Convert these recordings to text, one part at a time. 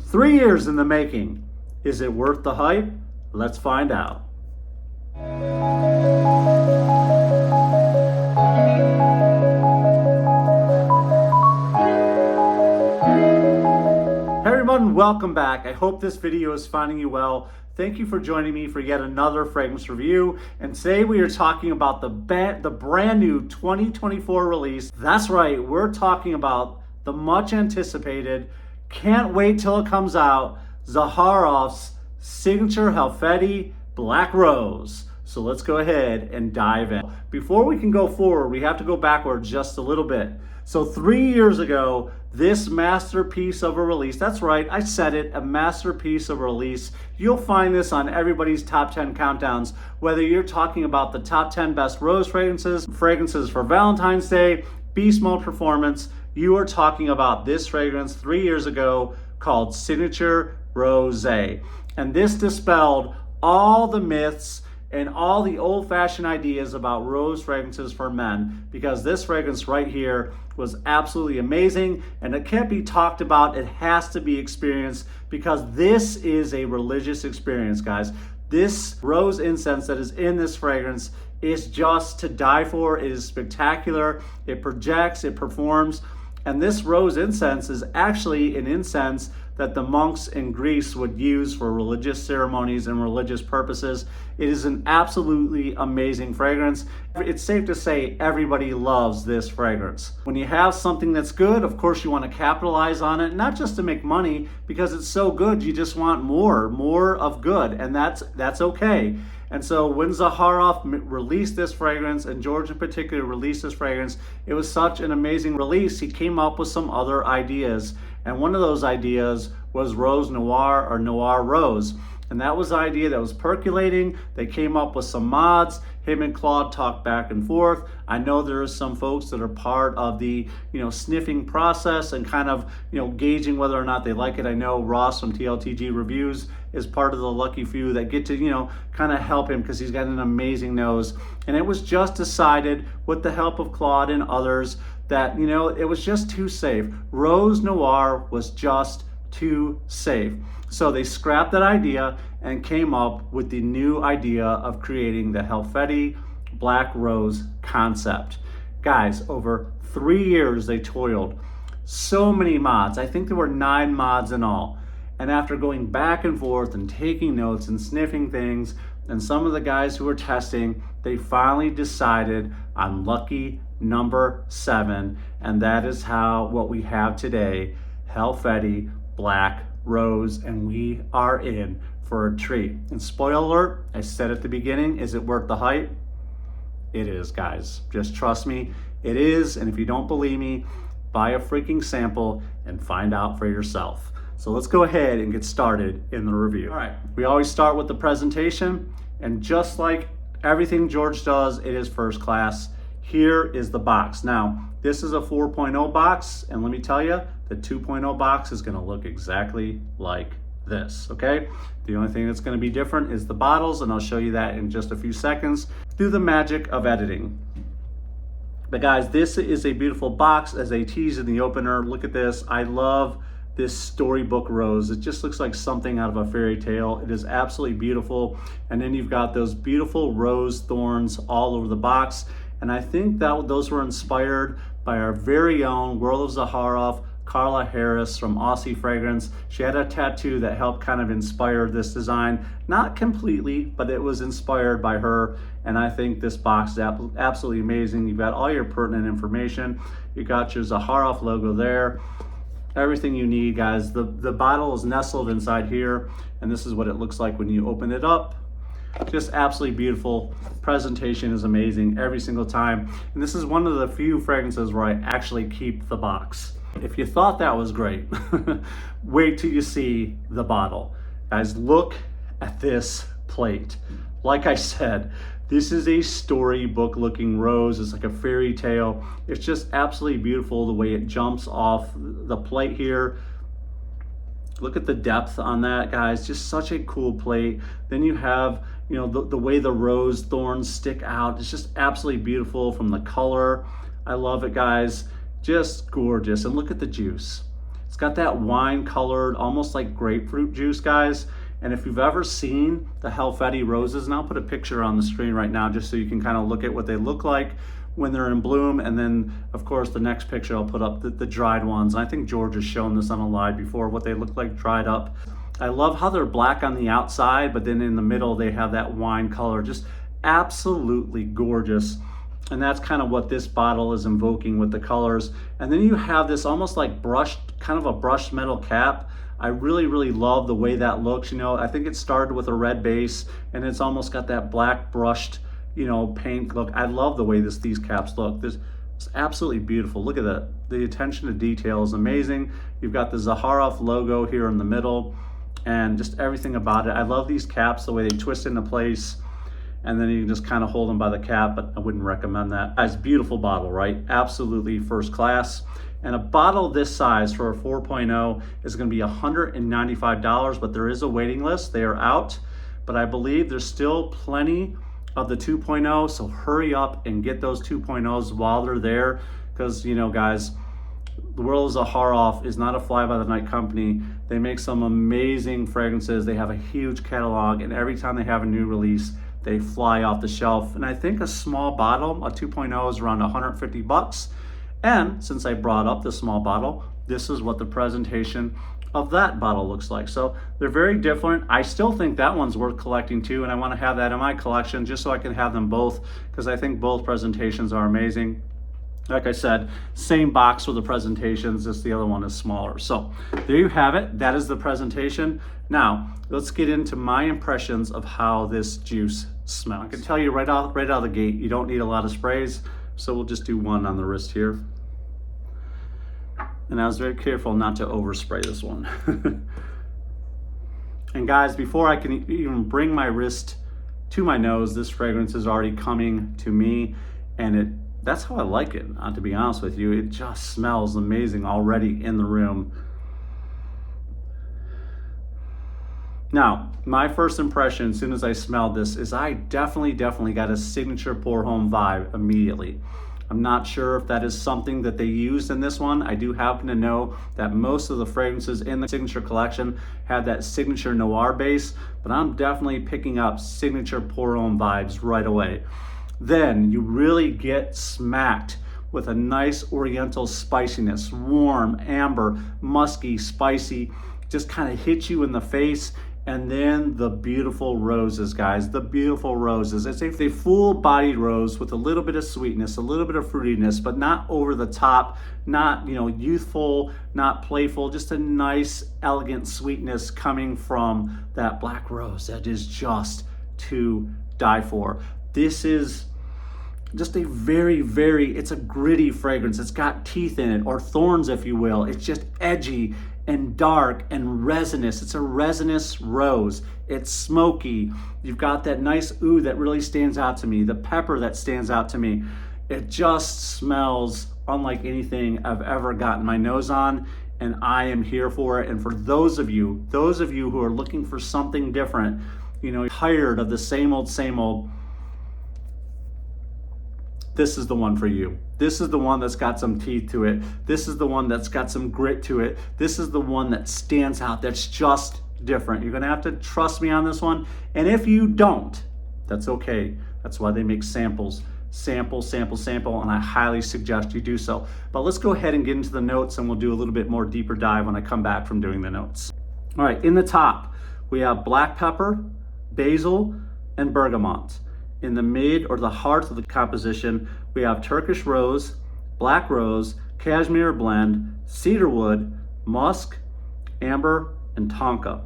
3 years in the making. Is it worth the hype? Let's find out. Hey everyone, welcome back. I hope this video is finding you well. Thank you for joining me for yet another fragrance review. And today we are talking about the brand new 2024 release. That's right, we're talking about the much anticipated, can't wait till it comes out, ZAHAROFF'S signature Halfeti Black Rose. So let's go ahead and dive in. Before we can go forward, we have to go backwards just a little bit. So 3 years ago, this masterpiece of a release, that's right, I said it, a masterpiece of a release. You'll find this on everybody's top 10 countdowns, whether you're talking about the top 10 best rose fragrances for Valentine's Day, beast mode performance, you are talking about this fragrance 3 years ago called Signature Rosé. And this dispelled all the myths and all the old-fashioned ideas about rose fragrances for men, because this fragrance right here was absolutely amazing, and it can't be talked about, it has to be experienced, because this is a religious experience, guys. This rose incense that is in this fragrance is just to die for. It is spectacular, it projects, it performs, and this rose incense is actually an incense that the monks in Greece would use for religious ceremonies and religious purposes. It is an absolutely amazing fragrance. It's safe to say everybody loves this fragrance. When you have something that's good, of course you want to capitalize on it, not just to make money, because it's so good, you just want more of good, and that's okay. And so when ZAHAROFF released this fragrance, and George in particular released this fragrance, it was such an amazing release. He came up with some other ideas. And one of those ideas was Rose Noir, or Noir Rose. And that was the idea that was percolating. They came up with some mods. Him and Claude talked back and forth. I know there are some folks that are part of the, sniffing process and kind of, gauging whether or not they like it. I know Ross from TLTG Reviews is part of the lucky few that get to, kind of help him, because he's got an amazing nose. And it was just decided with the help of Claude and others that, it was just too safe. Rose Noir was just too safe. So they scrapped that idea and came up with the new idea of creating the Halfeti Black Rose concept. Guys, over 3 years they toiled. So many mods. I think there were 9 mods in all. And after going back and forth and taking notes and sniffing things, and some of the guys who were testing, they finally decided on lucky number 7, and that is what we have today, Halfeti Black Rose, and we are in for a treat. And spoiler alert, I said at the beginning, is it worth the hype? It is, guys. Just trust me, it is. And if you don't believe me, buy a freaking sample and find out for yourself. So let's go ahead and get started in the review. All right, we always start with the presentation, and just like everything George does, it is first class. Here is the box. Now, this is a 4.0 box, and let me tell you, the 2.0 box is gonna look exactly like this, okay? The only thing that's gonna be different is the bottles, and I'll show you that in just a few seconds through the magic of editing. But guys, this is a beautiful box, as I teased in the opener. Look at this, I love this storybook rose. It just looks like something out of a fairy tale. It is absolutely beautiful. And then you've got those beautiful rose thorns all over the box. And I think that those were inspired by our very own World of ZAHAROFF, Carla Harris from Aussie Fragrance. She had a tattoo that helped kind of inspire this design. Not completely, but it was inspired by her. And I think this box is absolutely amazing. You've got all your pertinent information. You got your ZAHAROFF logo there. Everything you need, guys. The bottle is nestled inside here, and this is what it looks like when you open it up. Just absolutely beautiful. Presentation is amazing every single time. And this is one of the few fragrances where I actually keep the box. If you thought that was great, wait till you see the bottle. Guys, look at this plate. Like I said, this is a storybook looking rose. It's like a fairy tale. It's just absolutely beautiful the way it jumps off the plate here. Look at the depth on that, guys. Just such a cool plate. Then you have, the way the rose thorns stick out. It's just absolutely beautiful from the color. I love it, guys. Just gorgeous. And look at the juice. It's got that wine colored, almost like grapefruit juice, guys. And if you've ever seen the Halfeti roses, and I'll put a picture on the screen right now just so you can kind of look at what they look like when they're in bloom. And then of course the next picture I'll put up the dried ones. And I think George has shown this on a live before, what they look like dried up. I love how they're black on the outside, but then in the middle they have that wine color, just absolutely gorgeous. And that's kind of what this bottle is invoking with the colors. And then you have this almost like brushed, kind of a brushed metal cap. I really, really love the way that looks. You know, I think it started with a red base and it's almost got that black brushed, you know, paint look. I love the way these caps look. It's absolutely beautiful. Look at that. The attention to detail is amazing. You've got the ZAHAROFF logo here in the middle and just everything about it. I love these caps, the way they twist into place. And then you can just kind of hold them by the cap, but I wouldn't recommend that. It's a beautiful bottle, right? Absolutely first class. And a bottle this size for a 4.0 is going to be $195, but there is a waiting list. They are out, but I believe there's still plenty of the 2.0, so hurry up and get those 2.0s while they're there, because, you know, guys, the world of ZAHAROFF is not a fly-by-the-night company. They make some amazing fragrances. They have a huge catalog, and every time they have a new release, they fly off the shelf. And I think a small bottle, a 2.0, is around 150 bucks. And since I brought up the small bottle, this is what the presentation of that bottle looks like. So they're very different. I still think that one's worth collecting too, and I want to have that in my collection just so I can have them both, because I think both presentations are amazing. Like I said, same box for the presentations, just the other one is smaller. So there you have it. That is the presentation. Now, let's get into my impressions of how this juice smells. I can tell you right out of the gate, you don't need a lot of sprays. So we'll just do one on the wrist here. And I was very careful not to overspray this one. And guys, before I can even bring my wrist to my nose, this fragrance is already coming to me. And that's how I like it, to be honest with you. It just smells amazing already in the room. Now, my first impression as soon as I smelled this is I definitely got a signature Pour Homme vibe immediately. I'm not sure if that is something that they used in this one. I do happen to know that most of the fragrances in the signature collection have that signature noir base, but I'm definitely picking up signature Pour Homme vibes right away. Then you really get smacked with a nice oriental spiciness, warm, amber, musky, spicy, just kind of hits you in the face. And then the beautiful roses, guys, the beautiful roses. It's a full-bodied rose with a little bit of sweetness, a little bit of fruitiness, but not over the top, not, you know, youthful, not playful, just a nice, elegant sweetness coming from that black rose that is just to die for. This is just a it's a gritty fragrance. It's got teeth in it, or thorns, if you will. It's just edgy and dark and resinous. It's a resinous rose. It's smoky. You've got that nice oud that really stands out to me, the pepper that stands out to me. It just smells unlike anything I've ever gotten my nose on, and I am here for it. And for those of you who are looking for something different, you know, tired of the same old, this is the one for you. This is the one that's got some teeth to it. This is the one that's got some grit to it. This is the one that stands out, that's just different. You're gonna have to trust me on this one. And if you don't, that's okay. That's why they make samples. Sample, and I highly suggest you do so. But let's go ahead and get into the notes, and we'll do a little bit more deeper dive when I come back from doing the notes. All right, in the top, we have black pepper, basil, and bergamot. In the mid or the heart of the composition, we have Turkish rose, black rose, cashmere blend, cedarwood, musk, amber, and tonka.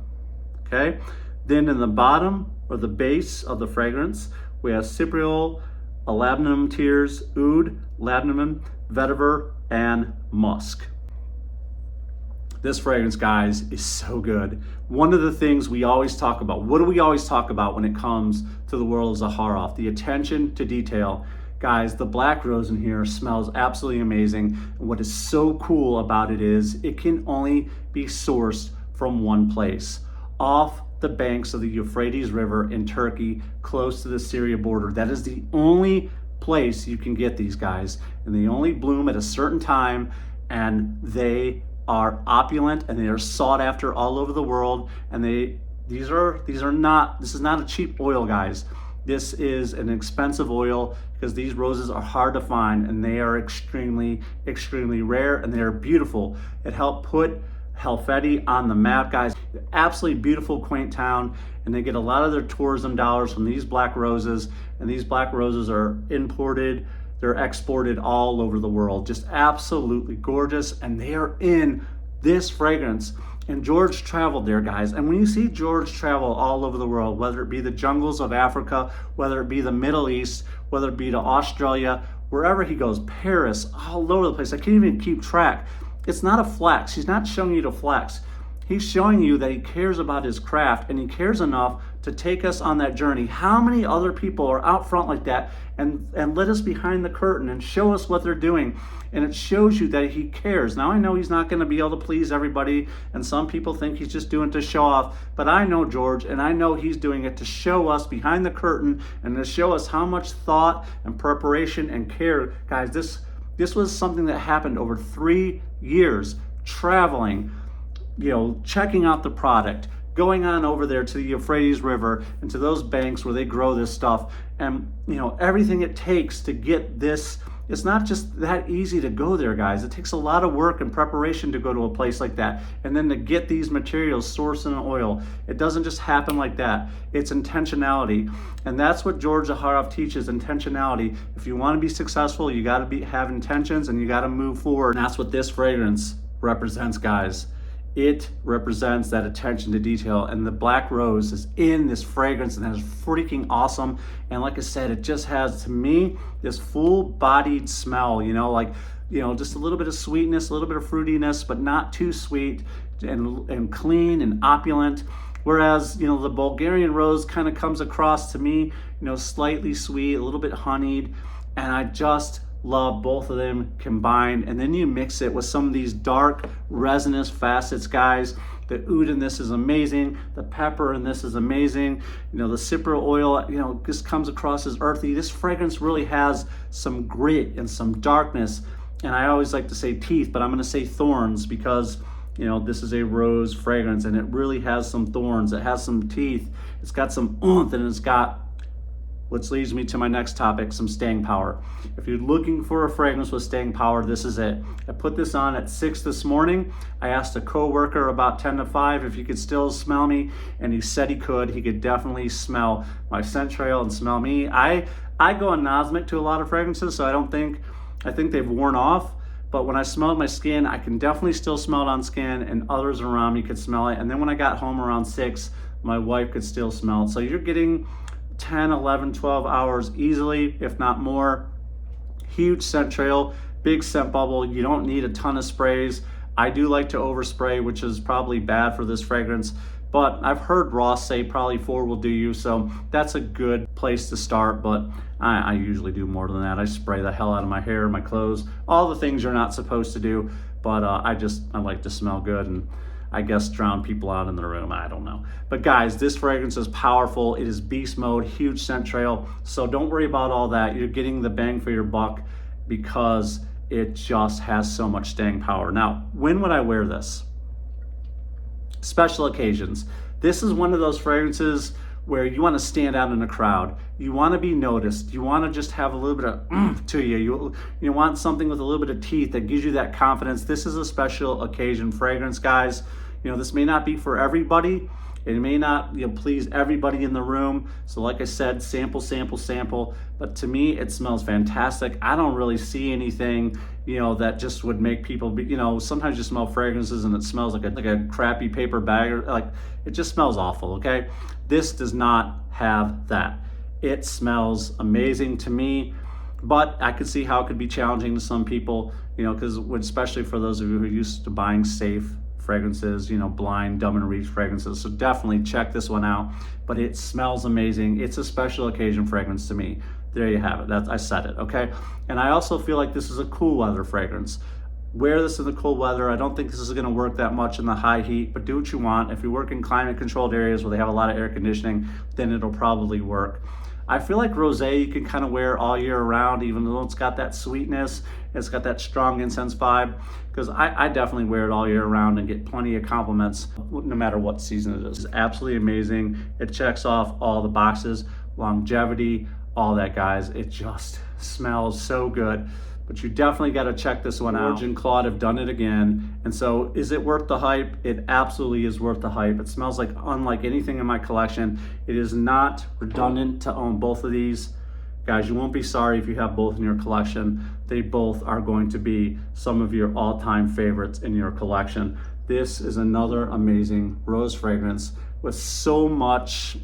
Okay? Then in the bottom or the base of the fragrance, we have cypriol, labdanum tears, oud, labdanum, vetiver, and musk. This fragrance, guys, is so good. One of the things we always talk about, what do we always talk about when it comes to the world of ZAHAROFF? The attention to detail. Guys, the black rose in here smells absolutely amazing. And what is so cool about it is it can only be sourced from one place, off the banks of the Euphrates River in Turkey, close to the Syria border. That is the only place you can get these, guys. And they only bloom at a certain time, and they are opulent and they are sought after all over the world. And this is not a cheap oil, guys. This is an expensive oil because these roses are hard to find and they are extremely, extremely rare, and they are beautiful. It helped put Halfeti on the map, guys. Absolutely beautiful, quaint town, and they get a lot of their tourism dollars from these black roses, and these black roses are imported, they're exported all over the world. Just absolutely gorgeous, and they are in this fragrance. And George traveled there, guys. And when you see George travel all over the world, whether it be the jungles of Africa, whether it be the Middle East, whether it be to Australia, wherever he goes, Paris, all over the place, I can't even keep track. It's not a flex. He's not showing you to flex. He's showing you that he cares about his craft, and he cares enough to take us on that journey. How many other people are out front like that and let us behind the curtain and show us what they're doing? And it shows you that he cares. Now, I know he's not going to be able to please everybody, and some people think he's just doing it to show off, but I know George, and I know he's doing it to show us behind the curtain and to show us how much thought and preparation and care. Guys, this was something that happened over 3 years, traveling, checking out the product, going on over there to the Euphrates River and to those banks where they grow this stuff, and everything it takes to get this. It's not just that easy to go there, guys. It takes a lot of work and preparation to go to a place like that, and then to get these materials sourced in oil. It doesn't just happen like that. It's intentionality, and that's what George Zaharoff teaches: intentionality. If you want to be successful, you got to have intentions, and you got to move forward. And that's what this fragrance represents, guys. It represents that attention to detail, and the black rose is in this fragrance, and that is freaking awesome. And like I said, it just has, to me, this full-bodied smell, just a little bit of sweetness, a little bit of fruitiness, but not too sweet, and clean and opulent. Whereas, the Bulgarian rose kind of comes across to me, slightly sweet, a little bit honeyed, and I just love both of them combined. And then you mix it with some of these dark resinous facets, guys. The oud in this is amazing. The pepper in this is amazing. The cypre oil, just comes across as earthy. This fragrance really has some grit and some darkness. And I always like to say teeth, but I'm going to say thorns because, this is a rose fragrance, and it really has some thorns. It has some teeth. It's got some oomph, and it's got, which leads me to my next topic, some staying power. If you're looking for a fragrance with staying power, this is it. I put this on at 6 this morning. I asked a coworker about 10 to 5 if he could still smell me, and he said he could. He could definitely smell my scent trail and smell me. I go anosmic to a lot of fragrances, so I think they've worn off. But when I smelled my skin, I can definitely still smell it on skin, and others around me could smell it. And then when I got home around 6, my wife could still smell it. So you're getting 10, 11, 12 hours easily, if not more. Huge scent trail, big scent bubble. You don't need a ton of sprays. I do like to overspray, which is probably bad for this fragrance, but I've heard Ross say probably 4 will do you, so that's a good place to start. But I usually do more than that. I spray the hell out of my hair, my clothes, all the things you're not supposed to do, but I like to smell good, and I guess drown people out in the room. I don't know. But guys, this fragrance is powerful. It is beast mode, huge scent trail. So don't worry about all that. You're getting the bang for your buck because it just has so much staying power. Now, when would I wear this? Special occasions. This is one of those fragrances where you want to stand out in a crowd. You want to be noticed. You want to just have a little bit of to you. You want something with a little bit of teeth that gives you that confidence. This is a special occasion fragrance, guys. This may not be for everybody. It may not please everybody in the room. So like I said, sample, sample, sample. But to me, it smells fantastic. I don't really see anything, that just would make people be, sometimes you smell fragrances and it smells like a crappy paper bag, or it just smells awful, okay? This does not have that. It smells amazing to me, but I could see how it could be challenging to some people, because especially for those of you who are used to buying safe fragrances, blind, dumb and reach fragrances. So definitely check this one out, but it smells amazing. It's a special occasion fragrance to me. There you have it. I said it, okay? And I also feel like this is a cool weather fragrance. Wear this in the cold weather. I don't think this is gonna work that much in the high heat, but do what you want. If you work in climate controlled areas where they have a lot of air conditioning, then it'll probably work. I feel like rosé you can kind of wear all year round, even though it's got that sweetness, it's got that strong incense vibe, because I definitely wear it all year round and get plenty of compliments no matter what season it is. It's absolutely amazing. It checks off all the boxes, longevity, all that, guys. It just smells so good. But you definitely got to check this one out. George and Claude have done it again. And so is it worth the hype? It absolutely is worth the hype. It smells like unlike anything in my collection. It is not redundant to own both of these. Guys, you won't be sorry if you have both in your collection. They both are going to be some of your all-time favorites in your collection. This is another amazing rose fragrance with so much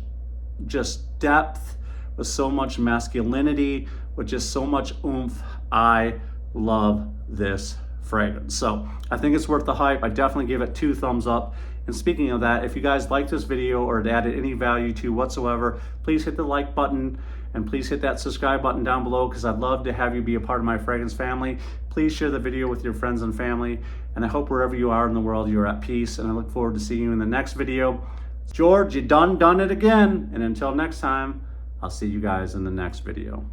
just depth, with so much masculinity, with just so much oomph. I love this fragrance. So I think it's worth the hype. I definitely give it 2 thumbs up. And speaking of that, if you guys liked this video or it added any value to you whatsoever, please hit the like button and please hit that subscribe button down below, because I'd love to have you be a part of my fragrance family. Please share the video with your friends and family. And I hope wherever you are in the world, you're at peace. And I look forward to seeing you in the next video. George, you done it again. And until next time, I'll see you guys in the next video.